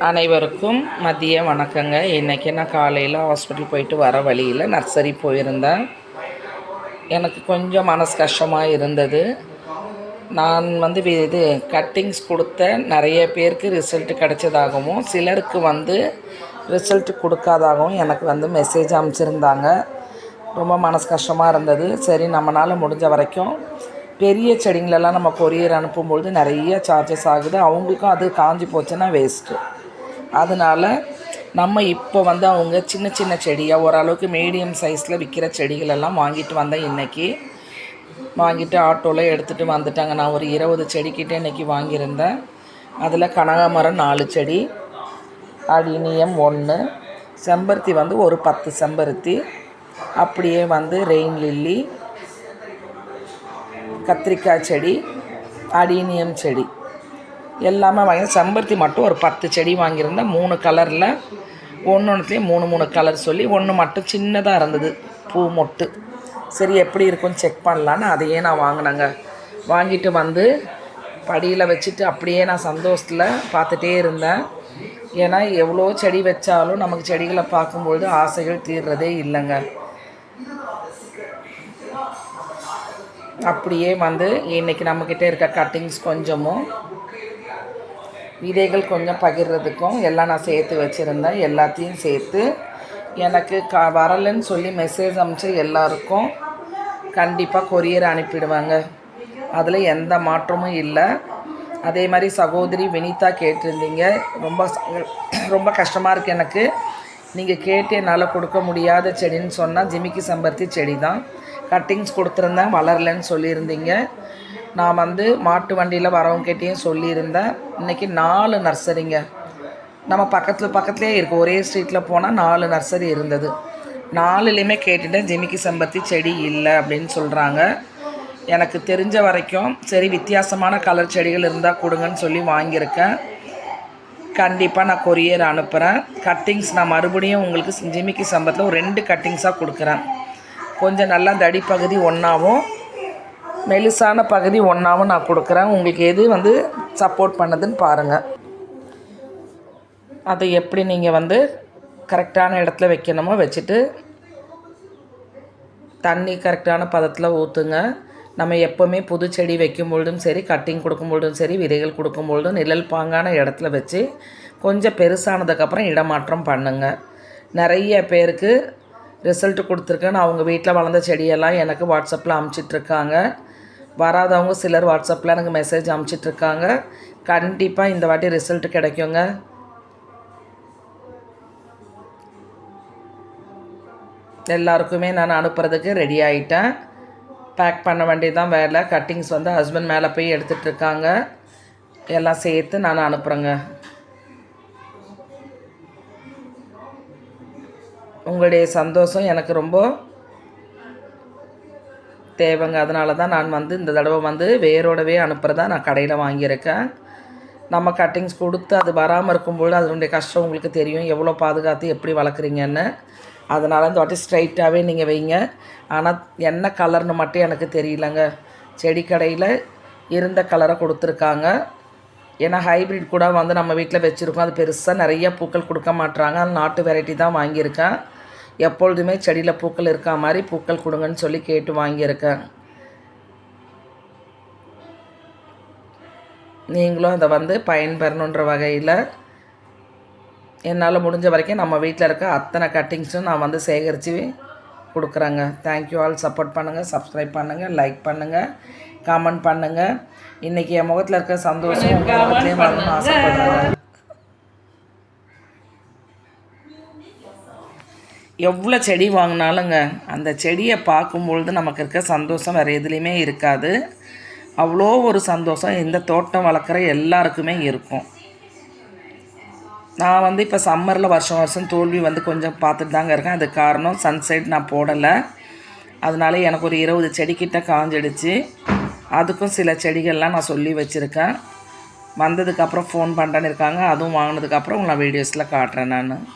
அனைவருக்கும் மதிய வணக்கங்க. இன்றைக்கி நான் காலையில் ஹாஸ்பிட்டல் போயிட்டு வர வழியில் நர்சரி போயிருந்தேன். எனக்கு கொஞ்சம் மனசு கஷ்டமாக இருந்தது. நான் இது கட்டிங்ஸ் கொடுத்த நிறைய பேருக்கு ரிசல்ட் கிடைச்சதாகவும் சிலருக்கு ரிசல்ட் கொடுக்காதாகவும் எனக்கு மெசேஜ் அனுப்பிச்சிருந்தாங்க. ரொம்ப மனசு கஷ்டமாக இருந்தது. சரி, நம்மளால் முடிஞ்ச வரைக்கும் பெரிய செடிங்களெல்லாம் நம்ம கொரியர் அனுப்பும்பொழுது நிறைய சார்ஜஸ் ஆகுது. அவங்களுக்கும் அது காஞ்சி போச்சுன்னா வேஸ்ட்டு. அதனால் நம்ம இப்போ அவங்க சின்ன சின்ன செடியாக ஓரளவுக்கு மீடியம் சைஸில் விற்கிற செடிகளெல்லாம் வாங்கிட்டு வந்தேன். இன்றைக்கி வாங்கிட்டு ஆட்டோவில் எடுத்துகிட்டு வந்துட்டாங்க. நான் ஒரு 20 செடிக்கிட்ட இன்றைக்கி வாங்கியிருந்தேன். அதில் கனகாமரம் 4 செடி, அடினியம் 1, செம்பருத்தி ஒரு 10 செம்பருத்தி, அப்படியே ரெயின் லில்லி, கத்திரிக்காய் செடி, அடினியம் செடி எல்லாமே வாங்கி, செம்பருத்தி மட்டும் ஒரு 10 செடி வாங்கியிருந்தேன். 3 கலரில், ஒன்றுலேயும் 3 கலர் சொல்லி ஒன்று மட்டும் சின்னதாக இருந்தது பூ மொட்டு. சரி, எப்படி இருக்குன்னு செக் பண்ணலான்னு அதையே நான் வாங்கினேங்க. வாங்கிட்டு படியில் வச்சுட்டு அப்படியே நான் சந்தோஷத்தில் பார்த்துட்டே இருந்தேன். ஏன்னா எவ்வளோ செடி வச்சாலும் நமக்கு செடிகளை பார்க்கும்பொழுது ஆசைகள் தீர்றதே இல்லைங்க. அப்படியே இன்றைக்கி நம்மக்கிட்ட இருக்க கட்டிங்ஸ் கொஞ்சமும் விதைகள் கொஞ்சம் பகிர்றதுக்கும் எல்லாம் நான் சேர்த்து வச்சுருந்தேன். எல்லாத்தையும் சேர்த்து எனக்கு வரலைன்னு சொல்லி மெசேஜ் அனுப்பிச்சு எல்லாருக்கும் கண்டிப்பாக கொரியர் அனுப்பிடுவாங்க. அதில் எந்த மாற்றமும் இல்லை. அதே மாதிரி சகோதரி வினிதா கேட்டிருந்தீங்க. ரொம்ப கஷ்டமாக இருக்குது எனக்கு. நீங்கள் கேட்டு என்னால் கொடுக்க முடியாத செடின்னு சொன்னால் ஜிமிக்கி செம்பருத்தி செடி தான். கட்டிங்ஸ் கொடுத்துருந்தேன், வளரலன்னு சொல்லியிருந்தீங்க. நான் மாட்டு வண்டியில் வரவங்ககிட்டையும் சொல்லியிருந்தேன். இன்றைக்கி 4 நர்சரிங்க நம்ம பக்கத்துலேயே இருக்குது. ஒரே ஸ்ட்ரீட்டில் போனால் 4 நர்சரி இருந்தது. 4லேயுமே கேட்டுட்டேன், ஜிமிக்கி செம்பருத்தி செடி இல்லை அப்படின்னு சொல்கிறாங்க. எனக்கு தெரிஞ்ச வரைக்கும் சரி, வித்தியாசமான கலர் செடிகள் இருந்தால் கொடுங்கன்னு சொல்லி வாங்கியிருக்கேன். கண்டிப்பாக நான் கொரியர் அனுப்புகிறேன். கட்டிங்ஸ் நான் மறுபடியும் உங்களுக்கு ஜிமிக்கி செம்பருத்தியில் ஒரு 2 கட்டிங்ஸாக கொடுக்குறேன். கொஞ்சம் நல்லா தடி பகுதி ஒன்றாவும் மெலிசான பகுதி ஒன்றாவும் நான் கொடுக்குறேன். உங்களுக்கு எது சப்போர்ட் பண்ணுதுன்னு பாருங்கள். அதை எப்படி நீங்கள் கரெக்டான இடத்துல வைக்கணுமோ வச்சுட்டு தண்ணி கரெக்டான பதத்தில் ஊற்றுங்க. நம்ம எப்போவுமே புது செடி வைக்கும்பொழுதும் சரி, கட்டிங் கொடுக்கும்பொழுதும் சரி, விதைகள் கொடுக்கும்பொழுதும் நிழல் பாங்கான இடத்துல வச்சு கொஞ்சம் பெருசானதுக்கப்புறம் இடமாற்றம் பண்ணுங்கள். நிறைய பேருக்கு ரிசல்ட் கொடுத்துருக்கேன்னு அவங்க வீட்டில் வளர்ந்த செடியெல்லாம் எனக்கு வாட்ஸ்அப்பில் அனுப்பிச்சிட்ருக்காங்க. வராதவங்க சிலர் வாட்ஸ்அப்பில் எனக்கு மெசேஜ் அனுப்பிச்சிட்ருக்காங்க. கண்டிப்பாக இந்த வாட்டி ரிசல்ட் கிடைக்குங்க. எல்லாருக்குமே நான் அனுப்புறதுக்கு ரெடி ஆகிட்டேன். பேக் பண்ண வேண்டியதான் வேலை. கட்டிங்ஸ் ஹஸ்பண்ட் மேலே போய் எடுத்துகிட்ருக்காங்க. எல்லாம் சேர்த்து நான் அனுப்புகிறேங்க. உங்களுடைய சந்தோஷம் எனக்கு ரொம்ப தேவைங்க. அதனால தான் நான் இந்த தடவை வேரோடவே அனுப்புகிறதா நான் கடையில் வாங்கியிருக்கேன். நம்ம கட்டிங்ஸ் கொடுத்து அது வராமல் இருக்கும்போது அதனுடைய கஷ்டம் உங்களுக்கு தெரியும், எவ்வளோ பாதுகாத்து எப்படி வளர்க்குறீங்கன்னு. அதனால் இந்த வாட்டி ஸ்ட்ரைட்டாகவே நீங்கள் வைங்க. ஆனால் என்ன கலர்னு மட்டும் எனக்கு தெரியலங்க. செடி கடையில் இருந்த கலரை கொடுத்துருக்காங்க. ஏன்னா ஹைப்ரிட் கூட நம்ம வீட்டில் வச்சுருக்கோம். அது பெருசாக நிறைய பூக்கள் கொடுக்க மாட்டுறாங்க. அது நாட்டு வெரைட்டி தான் வாங்கியிருக்கேன். எப்பொழுதுமே செடியில் பூக்கள் இருக்கா மாதிரி பூக்கள் கொடுங்கன்னு சொல்லி கேட்டு வாங்கியிருக்கேன். நீங்களும் அதை பயன்பெறணுன்ற வகையில் என்னால் முடிஞ்ச வரைக்கும் நம்ம வீட்டில் இருக்க அத்தனை கட்டிங்ஸும் நான் சேகரித்து கொடுக்குறேங்க. Thank you all. சப்போர்ட் பண்ணுங்கள், சப்ஸ்கிரைப் பண்ணுங்கள், லைக் பண்ணுங்கள், கமெண்ட் பண்ணுங்கள். இன்றைக்கி என் முகத்தில் இருக்க சந்தோஷம் உங்கள் முகத்துலேயும் வரணும்னு ஆசைப்படுறேங்க. எவ்வளோ செடி வாங்கினாலுங்க அந்த செடியை பார்க்கும்பொழுது நமக்கு இருக்க சந்தோஷம் வேறு எதுலேயுமே இருக்காது. அவ்வளோ ஒரு சந்தோஷம் இந்த தோட்டம் வளர்க்குற எல்லாருக்குமே இருக்கும். நான் இப்போ சம்மரில் வருஷம் தோல்வி கொஞ்சம் பார்த்துட்டு தாங்க இருக்கேன். அதுக்கு காரணம் சன்சைட் நான் போடலை. அதனால எனக்கு ஒரு 20 செடிக்கிட்ட காஞ்சிடுச்சு. அதுக்கும் சில செடிகள்லாம் நான் சொல்லி வச்சுருக்கேன். வந்ததுக்கப்புறம் ஃபோன் பண்ணுறேன்னு இருக்காங்க. அதுவும் வாங்கினதுக்கப்புறம் நான் வீடியோஸில் காட்டுறேன் நான்.